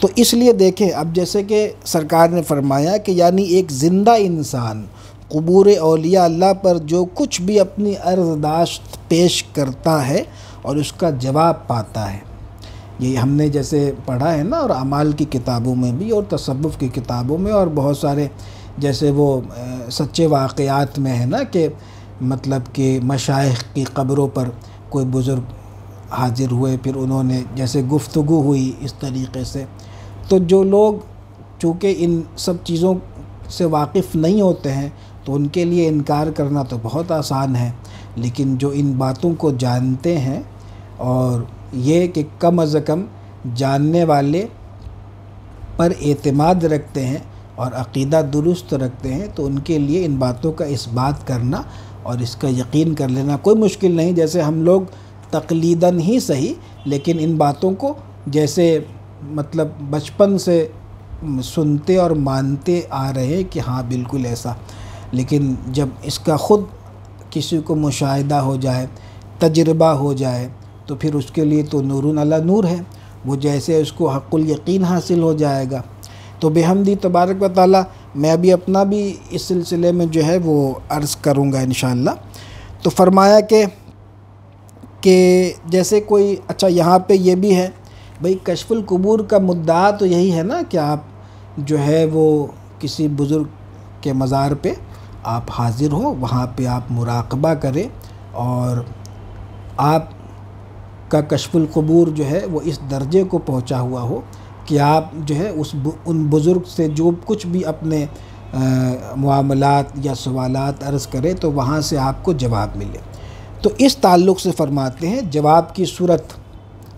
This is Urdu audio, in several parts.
تو اس لیے دیکھیں اب جیسے کہ سرکار نے فرمایا کہ یعنی ایک زندہ انسان قبور اولیاء اللہ پر جو کچھ بھی اپنی عرضداشت پیش کرتا ہے اور اس کا جواب پاتا ہے، یہ ہم نے جیسے پڑھا ہے نا، اور اعمال کی کتابوں میں بھی اور تصوف کی کتابوں میں اور بہت سارے جیسے وہ سچے واقعات میں ہے نا کہ مطلب کہ مشائخ کی قبروں پر کوئی بزرگ حاضر ہوئے، پھر انہوں نے جیسے گفتگو ہوئی اس طریقے سے. تو جو لوگ چونکہ ان سب چیزوں سے واقف نہیں ہوتے ہیں تو ان کے لیے انکار کرنا تو بہت آسان ہے، لیکن جو ان باتوں کو جانتے ہیں اور یہ کہ کم از کم جاننے والے پر اعتماد رکھتے ہیں اور عقیدہ درست رکھتے ہیں، تو ان کے لیے ان باتوں کا اس بات کرنا اور اس کا یقین کر لینا کوئی مشکل نہیں. جیسے ہم لوگ تقلیداً ہی صحیح لیکن ان باتوں کو جیسے مطلب بچپن سے سنتے اور مانتے آ رہے کہ ہاں بالکل ایسا، لیکن جب اس کا خود کسی کو مشاہدہ ہو جائے، تجربہ ہو جائے، تو پھر اس کے لیے تو نور علی نور ہے، وہ جیسے اس کو حق الیقین حاصل ہو جائے گا. تو بحمدی تبارک و تعالی میں ابھی اپنا بھی اس سلسلے میں جو ہے وہ عرض کروں گا انشاءاللہ. تو فرمایا کہ جیسے کوئی اچھا یہاں پہ یہ بھی ہے بھئی کشف القبور کا مدعا تو یہی ہے نا کہ آپ جو ہے وہ کسی بزرگ کے مزار پہ آپ حاضر ہو، وہاں پہ آپ مراقبہ کریں اور آپ کا کشف القبور جو ہے وہ اس درجے کو پہنچا ہوا ہو کہ آپ جو ہے ان بزرگ سے جو کچھ بھی اپنے معاملات یا سوالات عرض کرے تو وہاں سے آپ کو جواب ملے. تو اس تعلق سے فرماتے ہیں جواب کی صورت،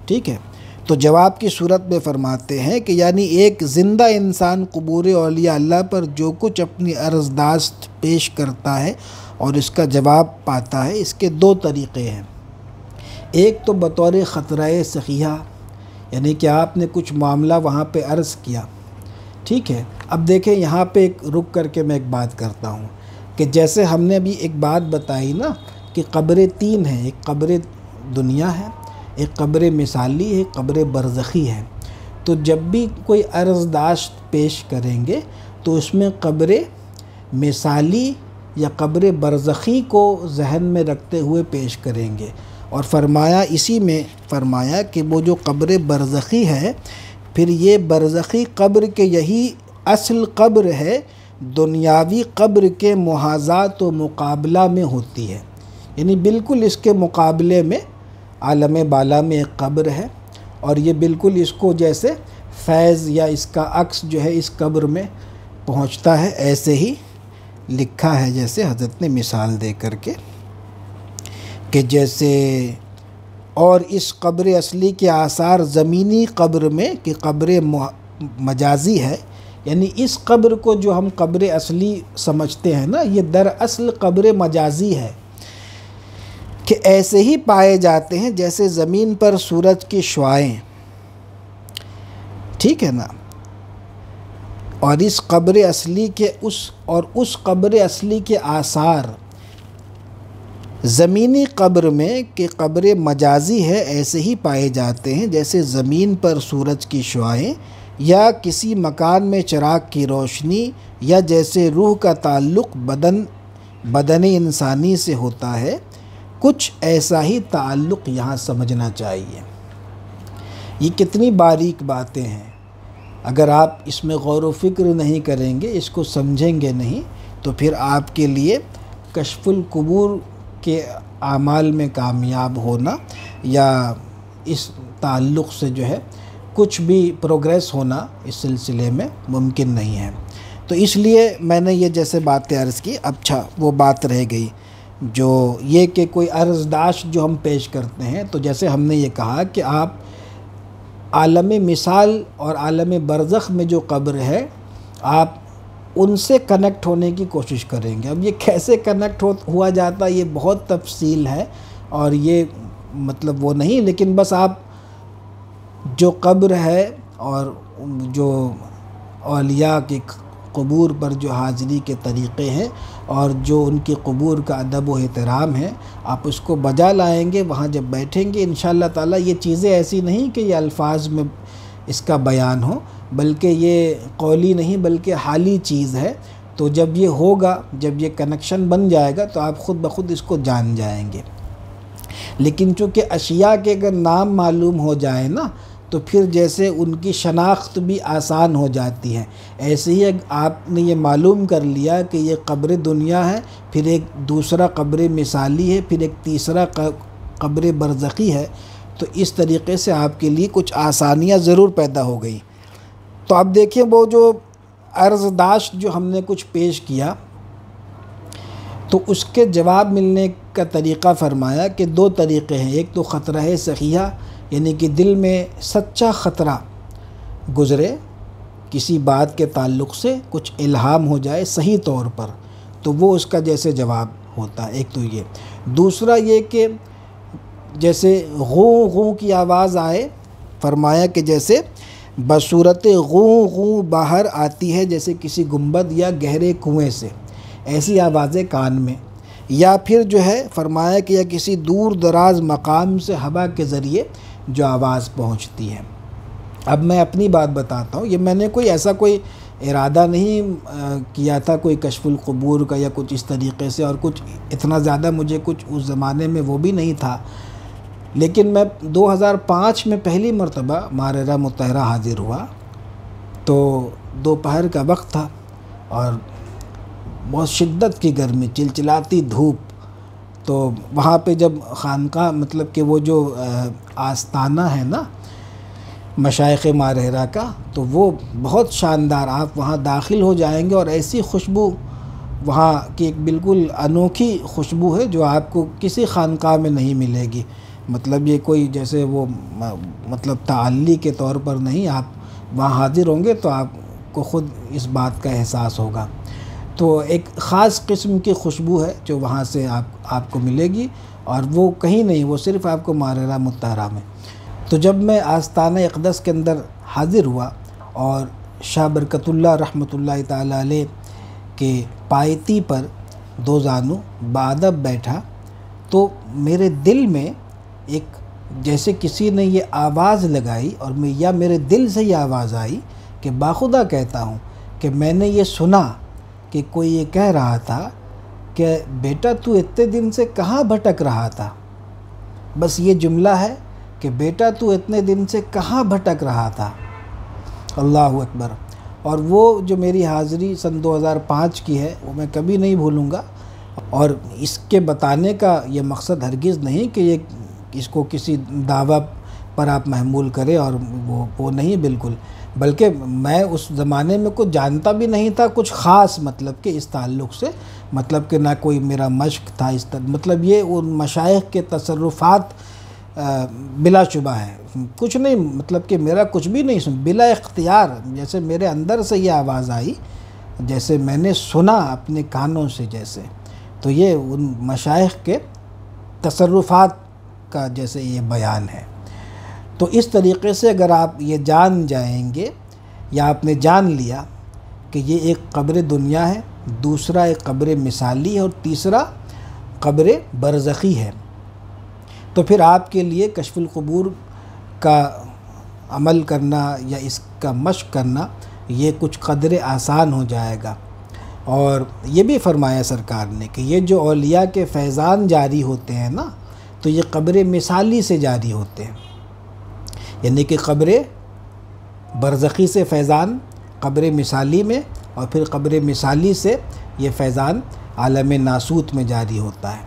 ٹھیک ہے، تو جواب کی صورت میں فرماتے ہیں کہ یعنی ایک زندہ انسان قبور اولیاء اللہ پر جو کچھ اپنی عرضداشت پیش کرتا ہے اور اس کا جواب پاتا ہے، اس کے دو طریقے ہیں. ایک تو بطور خطرہ صحیحہ، یعنی کہ آپ نے کچھ معاملہ وہاں پہ عرض کیا، ٹھیک ہے. اب دیکھیں یہاں پہ ایک رک کر کے میں ایک بات کرتا ہوں کہ جیسے ہم نے ابھی ایک بات بتائی نا کہ قبریں تین ہیں، ایک قبر دنیا ہے، ایک قبر مثالی ہے، ایک قبر برزخی ہے. تو جب بھی کوئی عرضداشت پیش کریں گے تو اس میں قبر مثالی یا قبر برزخی کو ذہن میں رکھتے ہوئے پیش کریں گے. اور فرمایا اسی میں فرمایا کہ وہ جو قبر برزخی ہے پھر یہ برزخی قبر کے یہی اصل قبر ہے، دنیاوی قبر کے محاذات و مقابلہ میں ہوتی ہے، یعنی بالکل اس کے مقابلے میں عالم بالا میں ایک قبر ہے اور یہ بالکل اس کو جیسے فیض یا اس کا عکس جو ہے اس قبر میں پہنچتا ہے، ایسے ہی لکھا ہے جیسے حضرت نے مثال دے کر کے کہ جیسے اور اس قبر اصلی کے آثار زمینی قبر میں کہ قبر مجازی ہے، یعنی اس قبر کو جو ہم قبر اصلی سمجھتے ہیں نا یہ دراصل قبر مجازی ہے کہ ایسے ہی پائے جاتے ہیں جیسے زمین پر سورج کی شعاعیں، ٹھیک ہے نا. اور اس قبر اصلی کے اس قبر اصلی کے آثار زمینی قبر میں کہ قبر مجازی ہے ایسے ہی پائے جاتے ہیں جیسے زمین پر سورج کی شعاعیں یا کسی مکان میں چراغ کی روشنی، یا جیسے روح کا تعلق بدن انسانی سے ہوتا ہے، کچھ ایسا ہی تعلق یہاں سمجھنا چاہیے. یہ کتنی باریک باتیں ہیں، اگر آپ اس میں غور و فکر نہیں کریں گے، اس کو سمجھیں گے نہیں، تو پھر آپ کے لیے کشف القبور کے اعمال میں کامیاب ہونا یا اس تعلق سے جو ہے کچھ بھی پروگریس ہونا اس سلسلے میں ممکن نہیں ہے. تو اس لیے میں نے یہ جیسے باتیں عرض کی. اچھا وہ بات رہ گئی جو یہ کہ کوئی عرضداشت جو ہم پیش کرتے ہیں، تو جیسے ہم نے یہ کہا کہ آپ عالم مثال اور عالم برزخ میں جو قبر ہے آپ ان سے کنیکٹ ہونے کی کوشش کریں گے. اب یہ کیسے کنیکٹ ہوا جاتا ہے یہ بہت تفصیل ہے اور یہ مطلب وہ نہیں، لیکن بس آپ جو قبر ہے اور جو اولیاء کے قبور پر جو حاضری کے طریقے ہیں اور جو ان کی قبور کا ادب و احترام ہے، آپ اس کو بجا لائیں گے. وہاں جب بیٹھیں گے انشاءاللہ تعالی یہ چیزیں ایسی نہیں کہ یہ الفاظ میں اس کا بیان ہو، بلکہ یہ قولی نہیں بلکہ حالی چیز ہے۔ تو جب یہ ہوگا، جب یہ کنیکشن بن جائے گا تو آپ خود بخود اس کو جان جائیں گے۔ لیکن چونکہ اشیاء کے اگر نام معلوم ہو جائے نا تو پھر جیسے ان کی شناخت بھی آسان ہو جاتی ہے، ایسے ہی آپ نے یہ معلوم کر لیا کہ یہ قبر دنیا ہے، پھر ایک دوسرا قبر مثالی ہے، پھر ایک تیسرا قبر برزخی ہے، تو اس طریقے سے آپ کے لیے کچھ آسانیاں ضرور پیدا ہو گئی۔ تو اب دیکھیں وہ جو عرض داشت جو ہم نے کچھ پیش کیا، تو اس کے جواب ملنے کا طریقہ فرمایا کہ دو طریقے ہیں۔ ایک تو خطرہ صحیحہ، یعنی کہ دل میں سچا خطرہ گزرے کسی بات کے تعلق سے، کچھ الہام ہو جائے صحیح طور پر، تو وہ اس کا جیسے جواب ہوتا ہے۔ ایک تو یہ، دوسرا یہ کہ جیسے غوں غوں کی آواز آئے، فرمایا کہ جیسے بصورت غوں غوں باہر آتی ہے جیسے کسی گنبد یا گہرے کنویں سے، ایسی آوازیں کان میں، یا پھر جو ہے فرمایا کہ یا کسی دور دراز مقام سے ہوا کے ذریعے جو آواز پہنچتی ہے۔ اب میں اپنی بات بتاتا ہوں، یہ میں نے کوئی ارادہ نہیں کیا تھا کوئی کشف القبور کا یا کچھ اس طریقے سے، اور کچھ اتنا زیادہ مجھے کچھ اس زمانے میں وہ بھی نہیں تھا، لیکن میں 2005 میں پہلی مرتبہ ماررہ مطہرہ حاضر ہوا، تو دوپہر کا وقت تھا اور بہت شدت کی گرمی، چلچلاتی دھوپ۔ تو وہاں پہ جب خانقاہ مطلب کہ وہ جو آستانہ ہے نا مشائخ ماررہ کا، تو وہ بہت شاندار، آپ وہاں داخل ہو جائیں گے اور ایسی خوشبو وہاں کی ایک بالکل انوکھی خوشبو ہے جو آپ کو کسی خانقاہ میں نہیں ملے گی۔ مطلب یہ کوئی جیسے وہ مطلب تعلی کے طور پر نہیں، آپ وہاں حاضر ہوں گے تو آپ کو خود اس بات کا احساس ہوگا۔ تو ایک خاص قسم کی خوشبو ہے جو وہاں سے آپ کو ملے گی، اور وہ کہیں نہیں، وہ صرف آپ کو ماررہ مطہرہ میں۔ تو جب میں آستانہ اقدس کے اندر حاضر ہوا اور شاہ برکت اللہ رحمۃ اللہ تعالیٰ علیہ کے پایتی پر دو زانو بادب بیٹھا، تو میرے دل میں ایک جیسے کسی نے یہ آواز لگائی، اور میرے دل سے یہ آواز آئی کہ باخدا کہتا ہوں کہ میں نے یہ سنا کہ کوئی یہ کہہ رہا تھا کہ بیٹا تو اتنے دن سے کہاں بھٹک رہا تھا۔ بس یہ جملہ ہے کہ بیٹا تو اتنے دن سے کہاں بھٹک رہا تھا۔ اللہ اکبر۔ اور وہ جو میری حاضری سن 2005 کی ہے وہ میں کبھی نہیں بھولوں گا، اور اس کے بتانے کا یہ مقصد ہرگز نہیں کہ یہ اس کو کسی دعویٰ پر آپ محمول کریں، اور وہ نہیں بالکل، بلکہ میں اس زمانے میں کچھ جانتا بھی نہیں تھا کچھ خاص، مطلب کہ اس تعلق سے، مطلب کہ نہ کوئی میرا مشق تھا مطلب یہ ان مشائخ کے تصرفات بلا شبہ ہے، کچھ نہیں، مطلب کہ میرا کچھ بھی نہیں بلا اختیار، جیسے میرے اندر سے یہ آواز آئی، جیسے میں نے سنا اپنے کانوں سے جیسے، تو یہ ان مشائخ کے تصرفات کا جیسے یہ بیان ہے۔ تو اس طریقے سے اگر آپ یہ جان جائیں گے، یا آپ نے جان لیا کہ یہ ایک قبر دنیا ہے، دوسرا ایک قبر مثالی ہے، اور تیسرا قبر برزخی ہے، تو پھر آپ کے لیے کشف القبور کا عمل کرنا یا اس کا مشق کرنا یہ کچھ قدر آسان ہو جائے گا۔ اور یہ بھی فرمایا سرکار نے کہ یہ جو اولیاء کے فیضان جاری ہوتے ہیں نا، تو یہ قبر مثالی سے جاری ہوتے ہیں، یعنی کہ قبر برزخی سے فیضان قبر مثالی میں، اور پھر قبر مثالی سے یہ فیضان عالم ناسوت میں جاری ہوتا ہے۔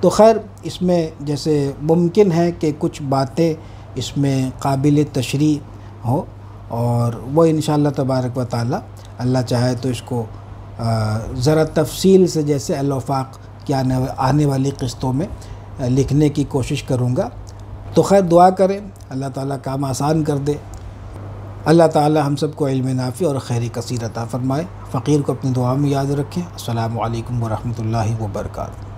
تو خیر اس میں جیسے ممکن ہے کہ کچھ باتیں اس میں قابل تشریح ہو، اور وہ انشاءاللہ تبارک و تعالی اللہ چاہے تو اس کو ذرا تفصیل سے جیسے الوفاق کی آنے والی قسطوں میں لکھنے کی کوشش کروں گا۔ تو خیر دعا کریں اللہ تعالیٰ کام آسان کر دے، اللہ تعالیٰ ہم سب کو علم نافع اور خیر کثیر عطا فرمائے۔ فقیر کو اپنی دعا میں یاد رکھیں۔ السلام علیکم ورحمۃ اللہ وبرکاتہ۔